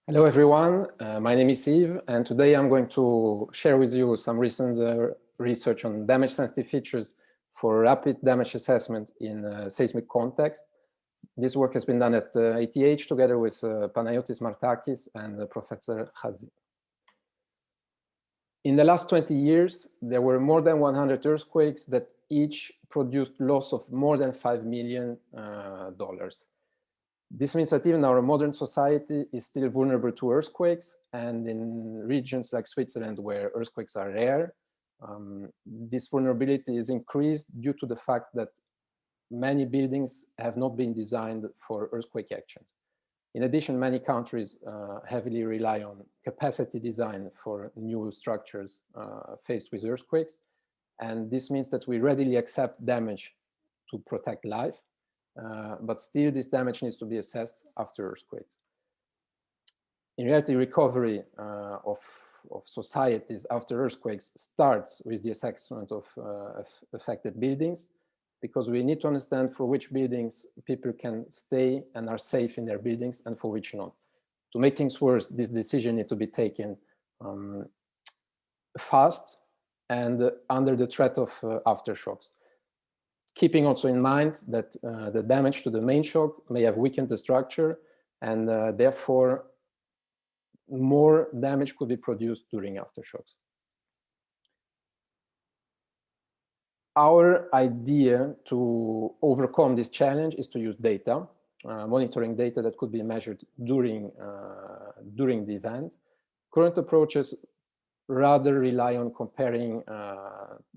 Hello, everyone. My name is Yves, and today I'm going to share with you some recent research on damage-sensitive features for rapid damage assessment in a seismic context. This work has been done at ATH together with Panayotis Martakis and Professor Chatzi. In the last 20 years, there were more than 100 earthquakes that each produced loss of more than $5 million. This means that even our modern society is still vulnerable to earthquakes, and in regions like Switzerland where earthquakes are rare, this vulnerability is increased due to the fact that many buildings have not been designed for earthquake actions. In addition, many countries heavily rely on capacity design for new structures faced with earthquakes, and this means that we readily accept damage to protect life. But still, this damage needs to be assessed after earthquakes. In reality, recovery of societies after earthquakes starts with the assessment of affected buildings, because we need to understand for which buildings people can stay and are safe in their buildings and for which not. To make things worse, this decision needs to be taken fast and under the threat of aftershocks. Keeping also in mind that the damage to the main shock may have weakened the structure, and therefore more damage could be produced during aftershocks. Our idea to overcome this challenge is to use data, monitoring data that could be measured during the event. Current approaches rather rely on comparing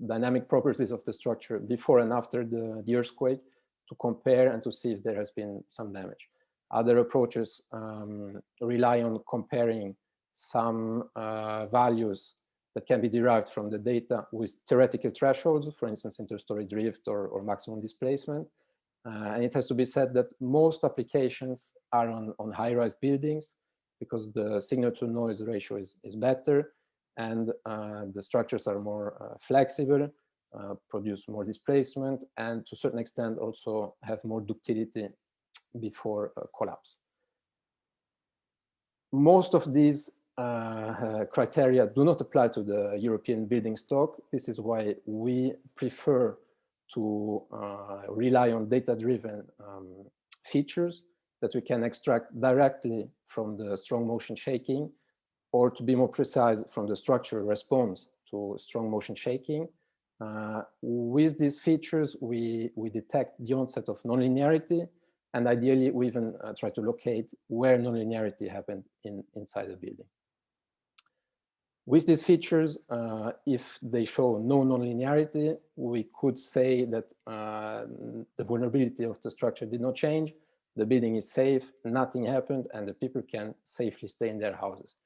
dynamic properties of the structure before and after the earthquake to compare and to see if there has been some damage. Other approaches rely on comparing some values that can be derived from the data with theoretical thresholds, for instance, interstory drift or maximum displacement. And it has to be said that most applications are on high-rise buildings because the signal-to-noise ratio is better, and the structures are more flexible, produce more displacement, and to a certain extent also have more ductility before collapse. Most of these criteria do not apply to the European building stock. This is why we prefer to rely on data-driven features that we can extract directly from the strong motion shaking, or to be more precise, from the structural response to strong motion shaking. With these features, we detect the onset of nonlinearity, and ideally we even try to locate where nonlinearity happened inside the building. With these features, if they show no nonlinearity, we could say that the vulnerability of the structure did not change, the building is safe, nothing happened, and the people can safely stay in their houses.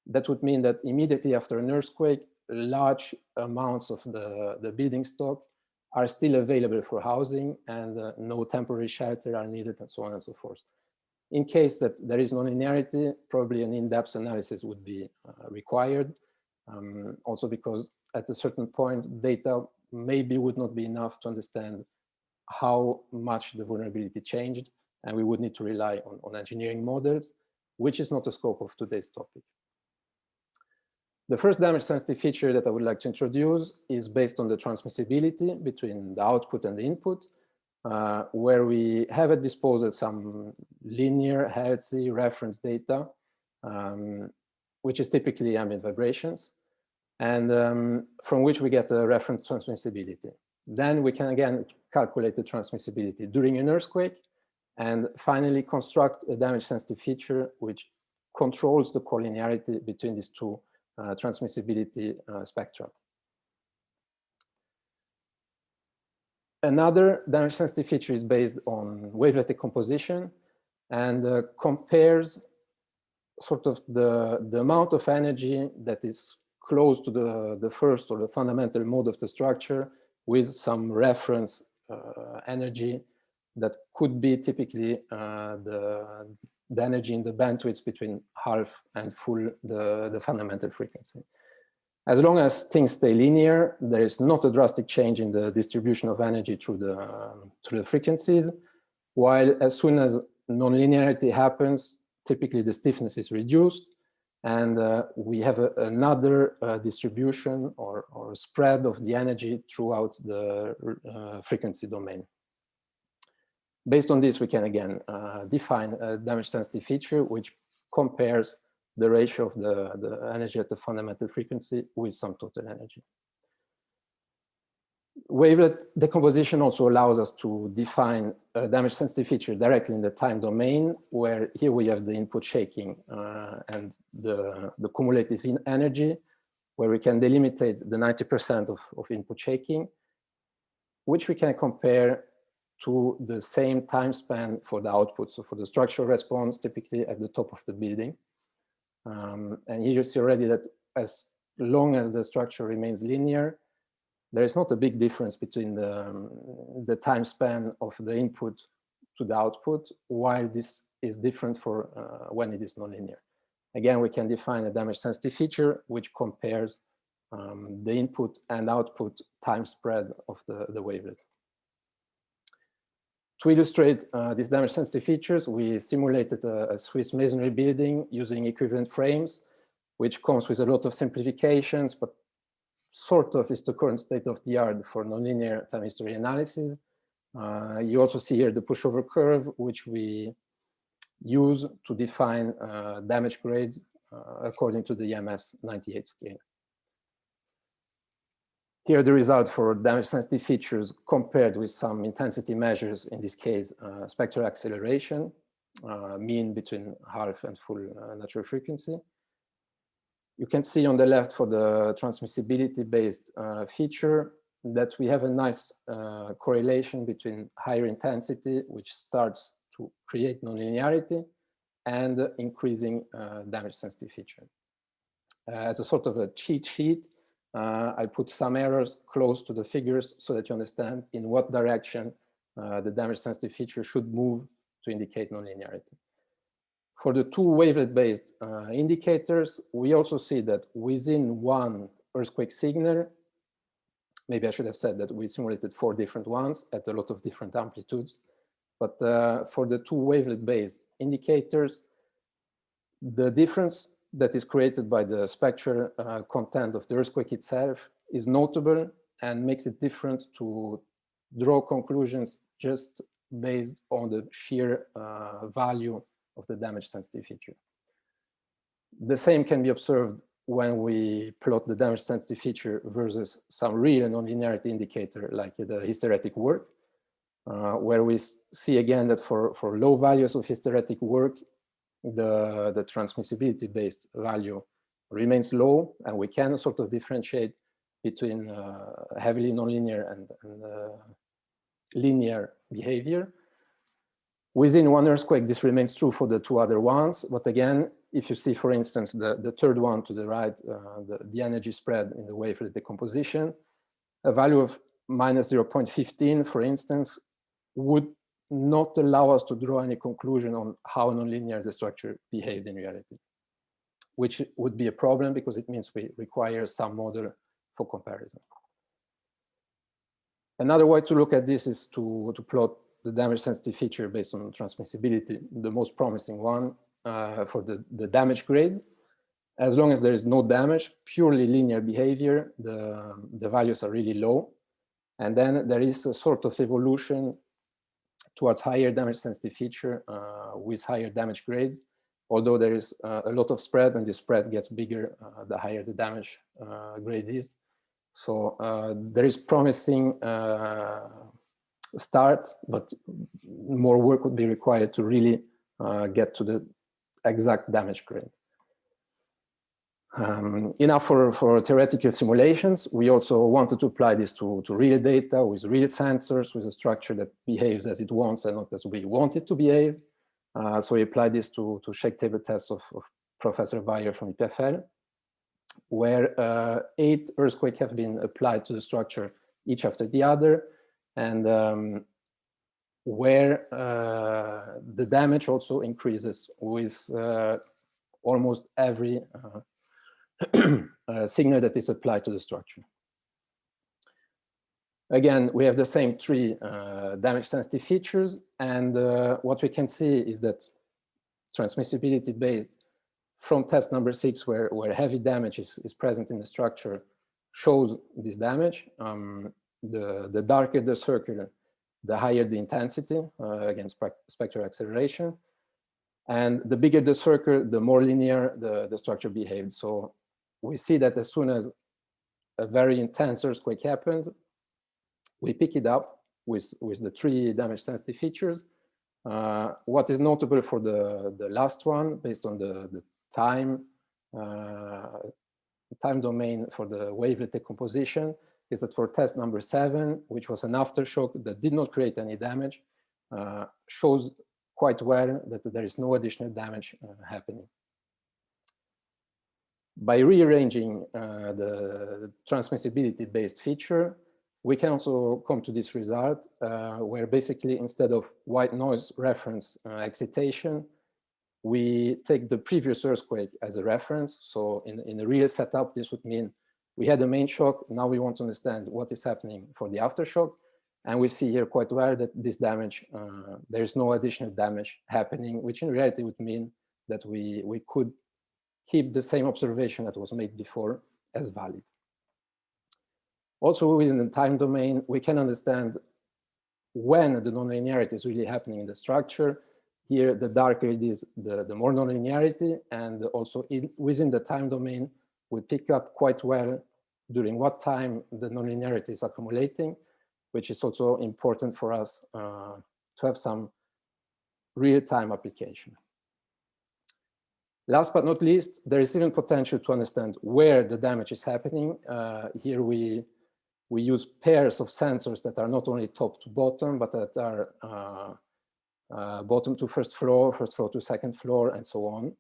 That would mean that immediately after an earthquake, large amounts of the building stock are still available for housing, and no temporary shelter are needed, and so on and so forth. In case that there is nonlinearity, probably an in-depth analysis would be required, also because at a certain point, data maybe would not be enough to understand how much the vulnerability changed, and we would need to rely on engineering models, which is not the scope of today's topic. The first damage-sensitive feature that I would like to introduce is based on the transmissibility between the output and the input, where we have at disposal some linear, healthy reference data, which is typically ambient vibrations, and from which we get a reference transmissibility. Then we can again calculate the transmissibility during an earthquake, and finally construct a damage-sensitive feature which controls the collinearity between these two transmissibility spectra. Another damage-sensitive feature is based on wavelet decomposition and compares sort of the amount of energy that is close to the first or the fundamental mode of the structure with some reference energy that could be typically the energy in the bandwidth between half and full the fundamental frequency. As long as things stay linear, there is not a drastic change in the distribution of energy through the frequencies, while as soon as nonlinearity happens, typically the stiffness is reduced, and we have another distribution or spread of the energy throughout the frequency domain. Based on this, we can again define a damage sensitive feature which compares the ratio of the energy at the fundamental frequency with some total energy. Wavelet decomposition also allows us to define a damage sensitive feature directly in the time domain, where here we have the input shaking and the cumulative energy, where we can delimitate the 90% of input shaking, which we can compare to the same time span for the output. So for the structural response, typically at the top of the building. And here you see already that as long as the structure remains linear, there is not a big difference between the time span of the input to the output, while this is different for when it is nonlinear. Again, we can define a damage sensitive feature which compares the input and output time spread of the wavelet. To illustrate these damage sensitive features, we simulated a Swiss masonry building using equivalent frames, which comes with a lot of simplifications, but sort of is the current state of the art for nonlinear time history analysis. You also see here the pushover curve, which we use to define damage grades according to the EMS 98 scale. Here the result for damage sensitive features compared with some intensity measures, in this case spectral acceleration, mean between half and full natural frequency. You can see on the left for the transmissibility-based feature that we have a nice correlation between higher intensity, which starts to create nonlinearity, and increasing damage sensitive feature. As a sort of a cheat sheet, I put some errors close to the figures so that you understand in what direction the damage sensitive feature should move to indicate nonlinearity. For the two wavelet-based indicators, we also see that within one earthquake signal, maybe I should have said that we simulated 4 different ones at a lot of different amplitudes, but for the two wavelet-based indicators, the difference that is created by the spectral content of the earthquake itself is notable and makes it different to draw conclusions just based on the sheer value of the damage sensitive feature. The same can be observed when we plot the damage sensitive feature versus some real nonlinearity indicator like the hysteretic work, where we see again that for low values of hysteretic work, the transmissibility-based value remains low, and we can sort of differentiate between heavily nonlinear and linear behavior. Within one earthquake, this remains true for the two other ones. But again, if you see, for instance, the third one to the right, the energy spread in the wavelet decomposition, a value of minus 0.15, for instance, would not allow us to draw any conclusion on how nonlinear the structure behaved in reality, which would be a problem because it means we require some model for comparison. Another way to look at this is to plot the damage sensitive feature based on transmissibility, the most promising one for the damage grade. As long as there is no damage, purely linear behavior, the values are really low. And then there is a sort of evolution towards higher damage sensitive feature with higher damage grades, although there is a lot of spread, and the spread gets bigger the higher the damage grade is. So there is promising start, but more work would be required to really get to the exact damage grade. Enough for theoretical simulations. We also wanted to apply this to real data with real sensors, with a structure that behaves as it wants and not as we want it to behave. So we applied this to shake table tests of Professor Bayer from EPFL, where 8 earthquakes have been applied to the structure, each after the other, and where the damage also increases with almost every signal that is applied to the structure. Again, we have the same 3 damage sensitive features, and what we can see is that transmissibility-based from test number 6, where heavy damage is present in the structure, shows this damage. The darker the circle, the higher the intensity against spectral acceleration. And the bigger the circle, the more linear the structure behaved. So we see that as soon as a very intense earthquake happened, we pick it up with the 3 damage sensitive features. What is notable for the last one, based on the time domain for the wavelet decomposition, is that for test number 7, which was an aftershock that did not create any damage, shows quite well that there is no additional damage happening. By rearranging the transmissibility-based feature, we can also come to this result where basically instead of white noise reference excitation, we take the previous earthquake as a reference. So in a real setup, this would mean we had a main shock. Now we want to understand what is happening for the aftershock. And we see here quite well that this damage, there is no additional damage happening, which in reality would mean that we could keep the same observation that was made before as valid. Also within the time domain, we can understand when the nonlinearity is really happening in the structure. Here, the darker it is, the more nonlinearity, and also within the time domain, we pick up quite well during what time the nonlinearity is accumulating, which is also important for us to have some real-time application. Last but not least, there is even potential to understand where the damage is happening. Here we use pairs of sensors that are not only top to bottom, but that are bottom to first floor to second floor, and so on.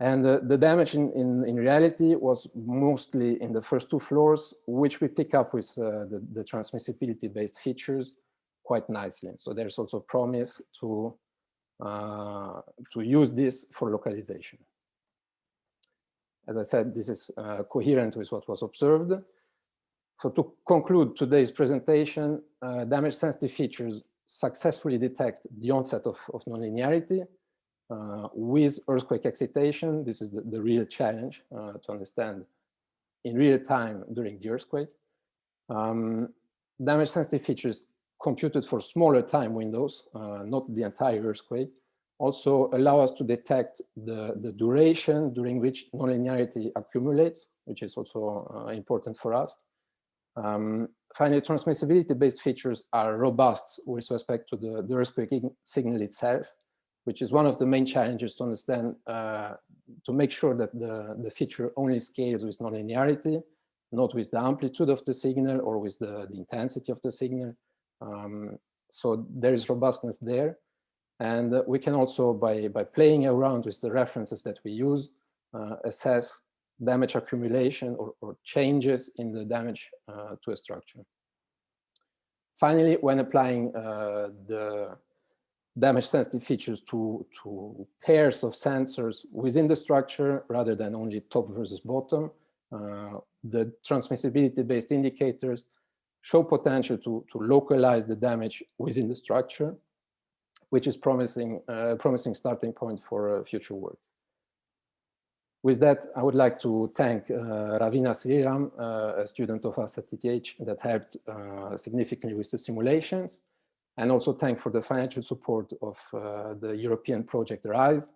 And the damage in reality was mostly in the first 2 floors, which we pick up with the transmissibility-based features quite nicely. So there's also promise to use this for localization. As I said, this is coherent with what was observed. So to conclude today's presentation, damage-sensitive features successfully detect the onset of nonlinearity with earthquake excitation. This is the real challenge to understand in real time during the earthquake. Damage-sensitive features computed for smaller time windows, not the entire earthquake, also allow us to detect the duration during which nonlinearity accumulates, which is also important for us. Finally, transmissibility-based features are robust with respect to the earthquake signal itself, which is one of the main challenges to understand, to make sure that the feature only scales with nonlinearity, not with the amplitude of the signal or with the intensity of the signal. So there is robustness there. And we can also, by playing around with the references that we use, assess damage accumulation or changes in the damage to a structure. Finally, when applying the damage-sensitive features to pairs of sensors within the structure rather than only top versus bottom, the transmissibility-based indicators show potential to localize the damage within the structure, which is promising starting point for future work. With that, I would like to thank Ravina Sriram, a student of us at ETH that helped significantly with the simulations, and also thank for the financial support of the European project RISE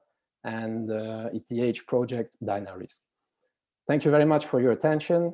and ETH project DynaRISK. Thank you very much for your attention.